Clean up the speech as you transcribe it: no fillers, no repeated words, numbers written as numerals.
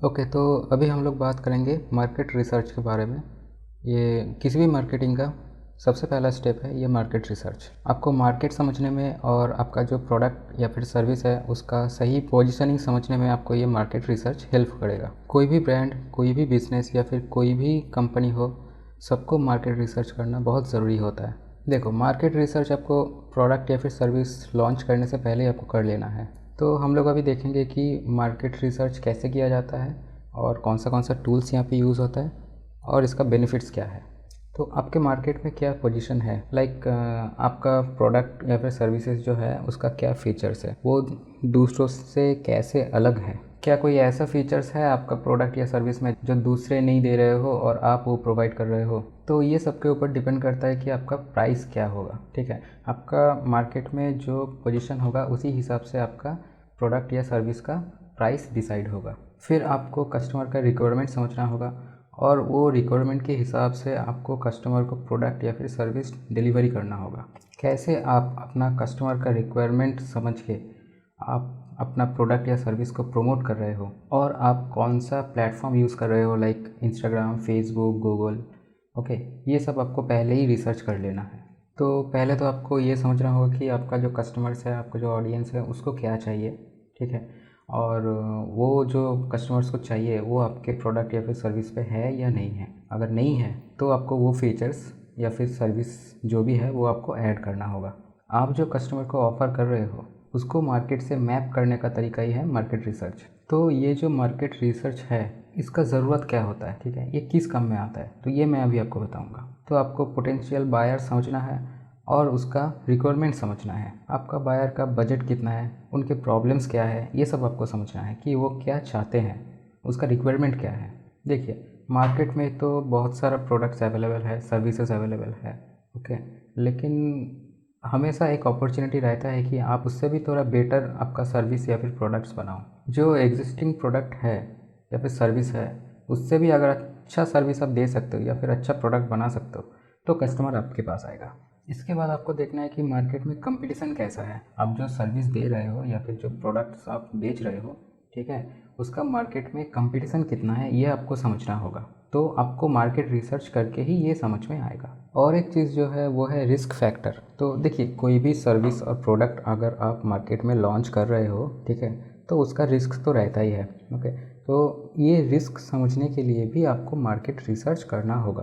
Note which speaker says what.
Speaker 1: Okay, तो अभी हम लोग बात करेंगे मार्केट रिसर्च के बारे में। ये किसी भी मार्केटिंग का सबसे पहला स्टेप है ये मार्केट रिसर्च। आपको मार्केट समझने में और आपका जो प्रोडक्ट या फिर सर्विस है उसका सही पोजीशनिंग समझने में आपको ये मार्केट रिसर्च हेल्प करेगा। कोई भी ब्रांड, कोई भी बिजनेस या फिर कोई भी कंपनी हो, सबको मार्केट रिसर्च करना बहुत ज़रूरी होता है। देखो, मार्केट रिसर्च आपको प्रोडक्ट या फिर सर्विस लॉन्च करने से पहले आपको कर लेना है। तो हम लोग अभी देखेंगे कि मार्केट रिसर्च कैसे किया जाता है और कौन सा टूल्स यहाँ पे यूज़ होता है और इसका बेनिफिट्स क्या है। तो आपके मार्केट में क्या पोजीशन है, आपका प्रोडक्ट या फिर सर्विसेज जो है उसका क्या फीचर्स है, वो दूसरों से कैसे अलग है। क्या कोई ऐसा फीचर्स है आपका प्रोडक्ट या सर्विस में जो दूसरे नहीं दे रहे हो और आप वो प्रोवाइड कर रहे हो। तो ये सबके ऊपर डिपेंड करता है कि आपका प्राइस क्या होगा। ठीक है, आपका मार्केट में जो पोजीशन होगा उसी हिसाब से आपका प्रोडक्ट या सर्विस का प्राइस डिसाइड होगा। फिर आपको कस्टमर का रिक्वायरमेंट समझना होगा और वो रिक्वायरमेंट के हिसाब से आपको कस्टमर को प्रोडक्ट या फिर सर्विस डिलीवरी करना होगा। कैसे आप अपना कस्टमर का रिक्वायरमेंट समझ के आप अपना प्रोडक्ट या सर्विस को प्रमोट कर रहे हो और आप कौन सा प्लेटफॉर्म यूज़ कर रहे हो, like Instagram, Facebook, Google. Okay, ये सब आपको पहले ही रिसर्च कर लेना है। तो पहले तो आपको ये समझना होगा कि आपका जो कस्टमर्स है, आपका जो ऑडियंस है, उसको क्या चाहिए। ठीक है, और वो जो कस्टमर्स को चाहिए वो आपके प्रोडक्ट या फिर सर्विस पे है या नहीं है। अगर नहीं है तो आपको वो फीचर्स या फिर सर्विस जो भी है वो आपको ऐड करना होगा। आप जो कस्टमर को ऑफ़र कर रहे हो उसको मार्केट से मैप करने का तरीका ही है मार्केट रिसर्च। तो ये जो मार्केट रिसर्च है इसका ज़रूरत क्या होता है, ठीक है, ये किस काम में आता है, तो ये मैं अभी आपको बताऊंगा। तो आपको पोटेंशियल बायर समझना है और उसका रिक्वायरमेंट समझना है। आपका बायर का बजट कितना है, उनके प्रॉब्लम्स क्या है, ये सब आपको समझना है कि वो क्या चाहते हैं, उसका रिक्वायरमेंट क्या है। देखिए, मार्केट में तो बहुत सारा प्रोडक्ट्स अवेलेबल है, सर्विसेज अवेलेबल है। ओके, लेकिन हमेशा एक अपॉर्चुनिटी रहता है कि आप उससे भी थोड़ा बेटर आपका सर्विस या फिर प्रोडक्ट्स बनाओ। जो एग्जिस्टिंग प्रोडक्ट है या फिर सर्विस है उससे भी अगर अच्छा सर्विस आप दे सकते हो या फिर अच्छा प्रोडक्ट बना सकते हो तो कस्टमर आपके पास आएगा। इसके बाद आपको देखना है कि मार्केट में कंपटीशन कैसा है। आप जो सर्विस दे रहे हो या फिर जो प्रोडक्ट्स आप बेच रहे हो, ठीक है, उसका मार्केट में कंपटीशन कितना है ये आपको समझना होगा। तो आपको मार्केट रिसर्च करके ही ये समझ में आएगा। और एक चीज़ जो है वो है रिस्क फैक्टर। तो देखिए, कोई भी सर्विस और प्रोडक्ट अगर आप मार्केट में लॉन्च कर रहे हो, ठीक है, तो उसका रिस्क तो रहता ही है। ओके, तो ये रिस्क समझने के लिए भी आपको मार्केट रिसर्च करना होगा।